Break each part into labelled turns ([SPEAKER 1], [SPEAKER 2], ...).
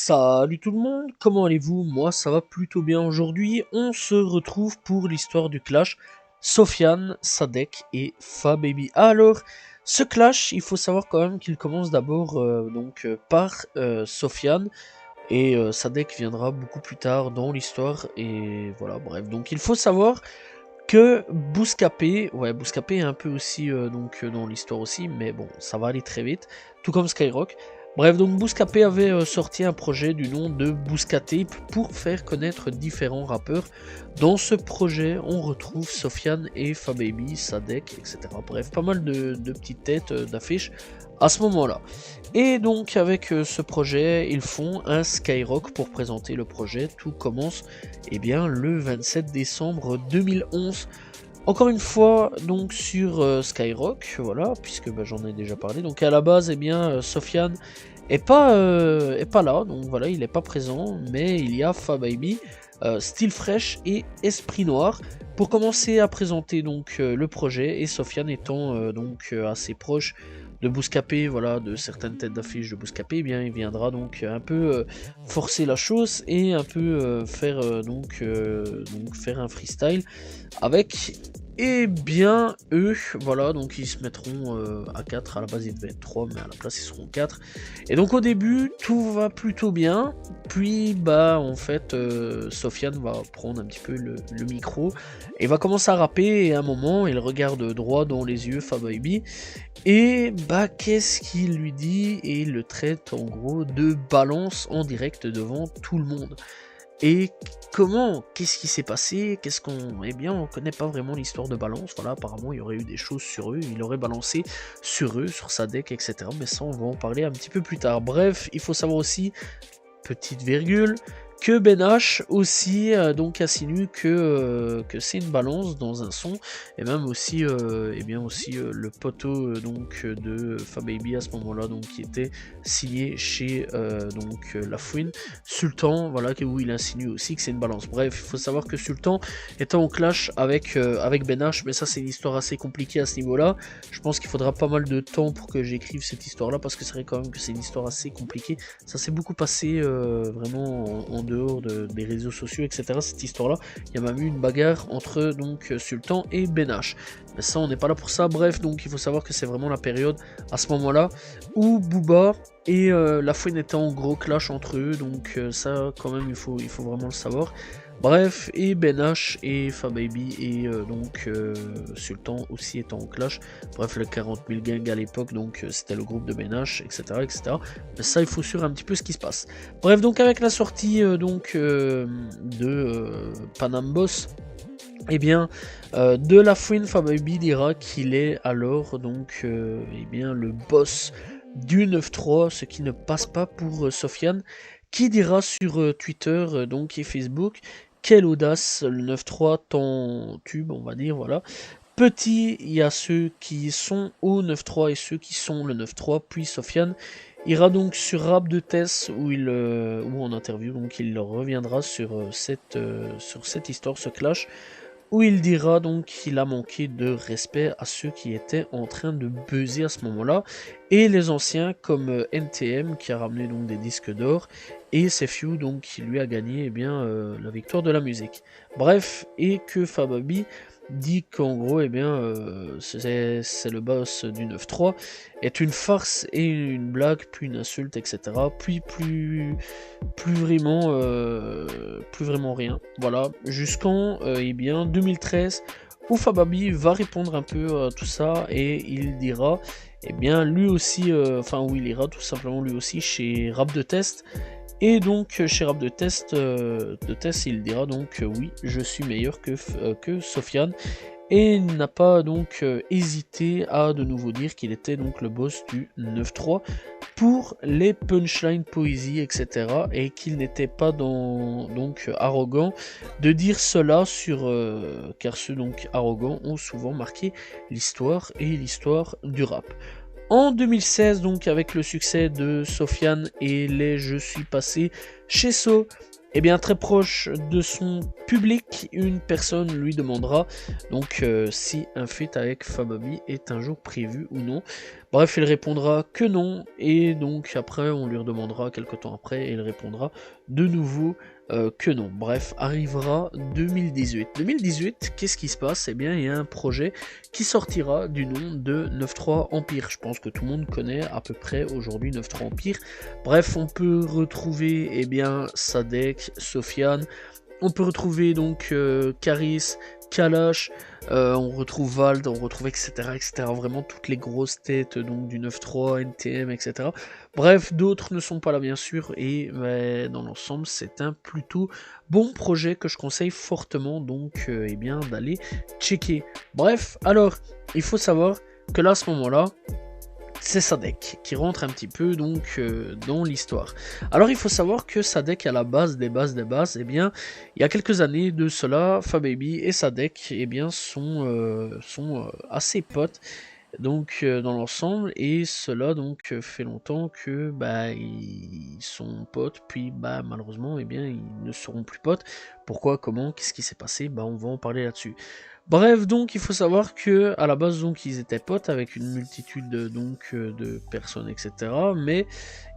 [SPEAKER 1] Salut tout le monde, comment allez-vous? Moi ça va plutôt bien aujourd'hui. On se retrouve pour l'histoire du clash Sofiane, Sadek et Fababy. Alors, ce clash, il faut savoir quand même qu'il commence d'abord par Sofiane et Sadek viendra beaucoup plus tard dans l'histoire. Et voilà, bref, donc il faut savoir que Bouscapé, ouais, Bouscapé est un peu aussi dans l'histoire aussi, mais bon, ça va aller très vite, tout comme Skyrock. Bref, donc Bouscapé avait sorti un projet du nom de Bouscatape pour faire connaître différents rappeurs. Dans ce projet, on retrouve Sofiane et Fababy, Sadek, etc. Bref, pas mal de petites têtes d'affiches à ce moment-là. Et donc avec ce projet, ils font un Skyrock pour présenter le projet. Tout commence le 27 décembre 2011. Encore une fois, donc sur Skyrock, voilà, puisque j'en ai déjà parlé. Donc à la base, Sofiane est pas là, donc voilà, il n'est pas présent, mais il y a Fababy, Style Fresh et Esprit Noir pour commencer à présenter le projet, et Sofiane étant assez proche de Bouscapé, voilà, de certaines têtes d'affiche de Bouscapé, il viendra donc un peu forcer la chose et un peu faire un freestyle avec eux, voilà, donc ils se mettront à 4, à la base ils devaient être 3, mais à la place ils seront 4. Et donc au début, tout va plutôt bien, puis Sofiane va prendre un petit peu le micro, et va commencer à rapper, et à un moment, il regarde droit dans les yeux Fababy, et qu'est-ce qu'il lui dit? Et il le traite en gros de balance en direct devant tout le monde. Et qu'est-ce qui s'est passé? On connaît pas vraiment l'histoire de Balance. Voilà, apparemment il y aurait eu des choses sur eux, il aurait balancé sur eux, sur sa deck, etc. Mais ça, on va en parler un petit peu plus tard. Bref, il faut savoir aussi, petite virgule, que Ben H aussi insinue que c'est une balance dans un son, et même aussi le poteau de Fababy à ce moment-là, donc qui était signé chez La Fouine, Sultan, voilà, où il insinue aussi que c'est une balance. Bref, il faut savoir que Sultan était en clash avec Ben H, mais ça c'est une histoire assez compliquée à ce niveau-là. Je pense qu'il faudra pas mal de temps pour que j'écrive cette histoire-là, parce que c'est vrai quand même que c'est une histoire assez compliquée. Ça s'est beaucoup passé vraiment en dehors des réseaux sociaux, etc. Cette histoire-là, il y a même eu une bagarre entre Sultan et Ben H. Mais ça, on n'est pas là pour ça. Bref, donc il faut savoir que c'est vraiment la période à ce moment-là où Booba et La Fouine étaient en gros clash entre eux. Donc ça, quand même, il faut vraiment le savoir. Bref, et Ben H et Fababy et Sultan aussi étant en clash. Bref, le 40 000 gang à l'époque, donc c'était le groupe de Ben H, etc., etc. Mais ça, il faut suivre un petit peu ce qui se passe. Bref, donc avec la sortie de Panam Boss, de La Fouine, Fababy dira qu'il est alors le boss du 9-3, ce qui ne passe pas pour Sofiane, qui dira sur Twitter et Facebook: quelle audace, le 9-3 ton tube, on va dire, voilà. Petit, il y a ceux qui sont au 9-3 et ceux qui sont le 9-3, puis Sofiane ira donc sur Rap de Tess ou en interview, donc il reviendra sur cette histoire, ce clash, où il dira donc qu'il a manqué de respect à ceux qui étaient en train de buzzer à ce moment-là, et les anciens comme NTM qui a ramené donc des disques d'or, et Sefiu donc qui lui a gagné la victoire de la musique. Bref, et que Fababy dit qu'en gros c'est le boss du 9-3, est une farce et une blague, puis une insulte, etc. Puis plus vraiment rien. Voilà, jusqu'en 2013, où Fababy va répondre un peu à tout ça, et il dira, lui aussi, où il ira tout simplement lui aussi chez Rap de Test. Et donc chez Rap de Test, il dira oui, je suis meilleur que Sofiane, et il n'a pas hésité à de nouveau dire qu'il était donc le boss du 9-3 pour les punchlines, poésie, etc. Et qu'il n'était pas arrogant de dire cela car ceux arrogants ont souvent marqué l'histoire du rap. En 2016, avec le succès de Sofiane et les Je suis passé chez So, eh bien très proche de son public, une personne lui demandera donc si un feat avec Fababy est un jour prévu ou non. Bref, il répondra que non, et donc après on lui redemandera quelques temps après, et il répondra de nouveau que non. Bref, arrivera 2018. 2018, qu'est-ce qui se passe? Eh bien, il y a un projet qui sortira du nom de 9.3 Empire. Je pense que tout le monde connaît à peu près aujourd'hui 9.3 Empire. Bref, on peut retrouver eh bien Sadek, Sofiane, on peut retrouver donc Caris, Kalash, on retrouve Vald, on retrouve etc., etc. Vraiment toutes les grosses têtes donc du 9.3, NTM, etc. Bref, d'autres ne sont pas là bien sûr, et dans l'ensemble c'est un plutôt bon projet que je conseille fortement donc eh bien d'aller checker. Bref, alors il faut savoir que là à ce moment-là, c'est Sadek qui rentre un petit peu donc dans l'histoire. Alors il faut savoir que Sadek à la base des bases, eh bien il y a quelques années de cela, Fababy et Sadek eh bien sont assez potes donc dans l'ensemble, et cela donc fait longtemps que bah ils sont potes, puis bah malheureusement eh bien ils ne seront plus potes. Pourquoi, comment, qu'est-ce qui s'est passé? Bah on va en parler là-dessus. Bref, donc il faut savoir que à la base donc ils étaient potes avec une multitude de personnes, etc. Mais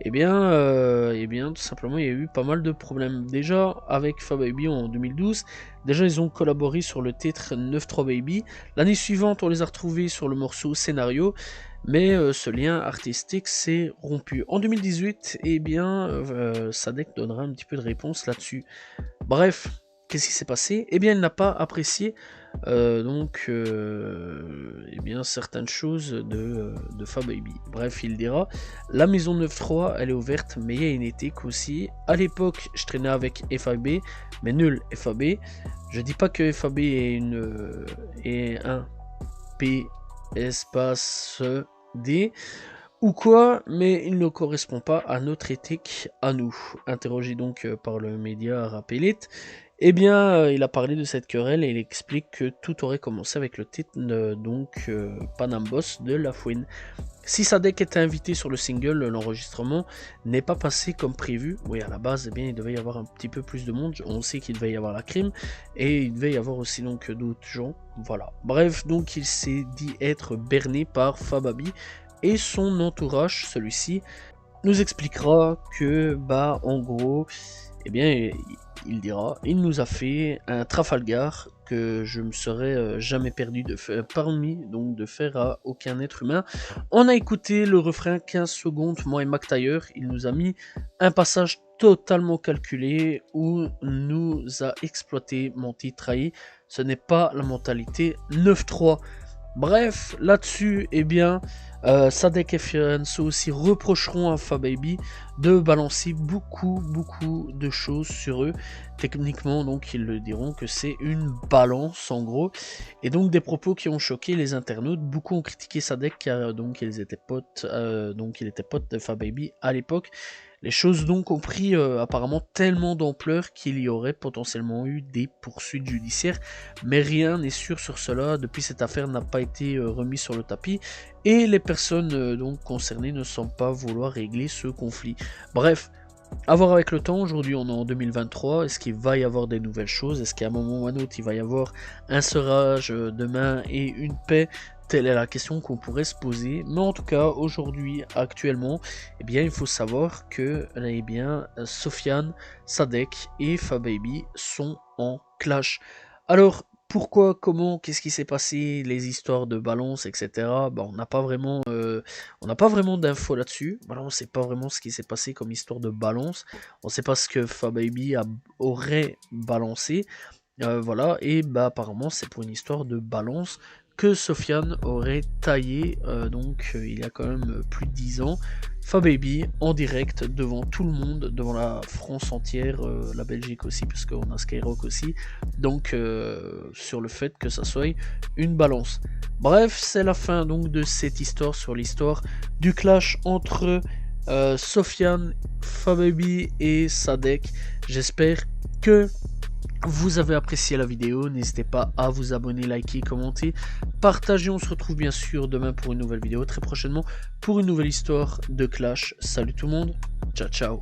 [SPEAKER 1] eh bien tout simplement il y a eu pas mal de problèmes. Déjà avec Fababy en 2012, déjà ils ont collaboré sur le titre 9.3 Baby. L'année suivante on les a retrouvés sur le morceau Scénario, mais ce lien artistique s'est rompu. En 2018, eh bien Sadek donnera un petit peu de réponse là-dessus. Bref, qu'est-ce qui s'est passé? Eh bien il n'a pas apprécié eh bien certaines choses de Fababy. Bref, il dira la maison 9.3 elle est ouverte, mais il y a une éthique aussi. À l'époque je traînais avec FAB, mais nul FAB. Je dis pas que FAB est un P espace D ou quoi, mais il ne correspond pas à notre éthique à nous. Interrogé donc par le média Rap Elite, eh bien, il a parlé de cette querelle et il explique que tout aurait commencé avec le titre Panam Boss de La Fouine. Si Sadek était invité sur le single, l'enregistrement n'est pas passé comme prévu. Oui, à la base, eh bien, il devait y avoir un petit peu plus de monde. On sait qu'il devait y avoir la crime et il devait y avoir aussi donc d'autres gens. Voilà. Bref, donc il s'est dit être berné par Fababy et son entourage. Celui-ci nous expliquera que, bah, en gros, eh bien, il dira, il nous a fait un Trafalgar que je me serais jamais permis de faire à aucun être humain. On a écouté le refrain 15 secondes, moi et Mac Taylor, il nous a mis un passage totalement calculé où nous a exploité, menti, trahi. Ce n'est pas la mentalité 9-3. Bref, là-dessus, eh bien, Sadek et Firenzo aussi reprocheront à Fababy de balancer beaucoup de choses sur eux. Techniquement, donc, ils le diront que c'est une balance, en gros. Et donc, des propos qui ont choqué les internautes. Beaucoup ont critiqué Sadek car donc, ils étaient potes, il était pote de Fababy à l'époque. Les choses donc ont pris apparemment tellement d'ampleur qu'il y aurait potentiellement eu des poursuites judiciaires, mais rien n'est sûr sur cela. Depuis, cette affaire n'a pas été remise sur le tapis et les personnes donc concernées ne semblent pas vouloir régler ce conflit. Bref, à voir avec le temps. Aujourd'hui on est en 2023, est-ce qu'il va y avoir des nouvelles choses? Est-ce qu'à un moment ou à un autre il va y avoir un sevrage demain et une paix? Telle est la question qu'on pourrait se poser, mais en tout cas aujourd'hui, actuellement, eh bien il faut savoir que eh bien Sofiane, Sadek et Fababy sont en clash. Alors pourquoi, comment, qu'est-ce qui s'est passé, les histoires de balance, etc. Bah, on n'a pas vraiment d'infos là-dessus. Voilà, on ne sait pas vraiment ce qui s'est passé comme histoire de balance. On ne sait pas ce que Fababy aurait balancé. Voilà, et bah apparemment c'est pour une histoire de balance que Sofiane aurait taillé il y a quand même plus de 10 ans Fababy en direct devant tout le monde, devant la France entière, la Belgique aussi parce qu'on a Skyrock aussi, donc sur le fait que ça soit une balance. Bref, c'est la fin donc de cette histoire sur l'histoire du clash entre Sofiane, Fababy et Sadek. J'espère que vous avez apprécié la vidéo, n'hésitez pas à vous abonner, liker, commenter, partager. On se retrouve bien sûr demain pour une nouvelle vidéo, très prochainement pour une nouvelle histoire de Clash. Salut tout le monde, ciao ciao.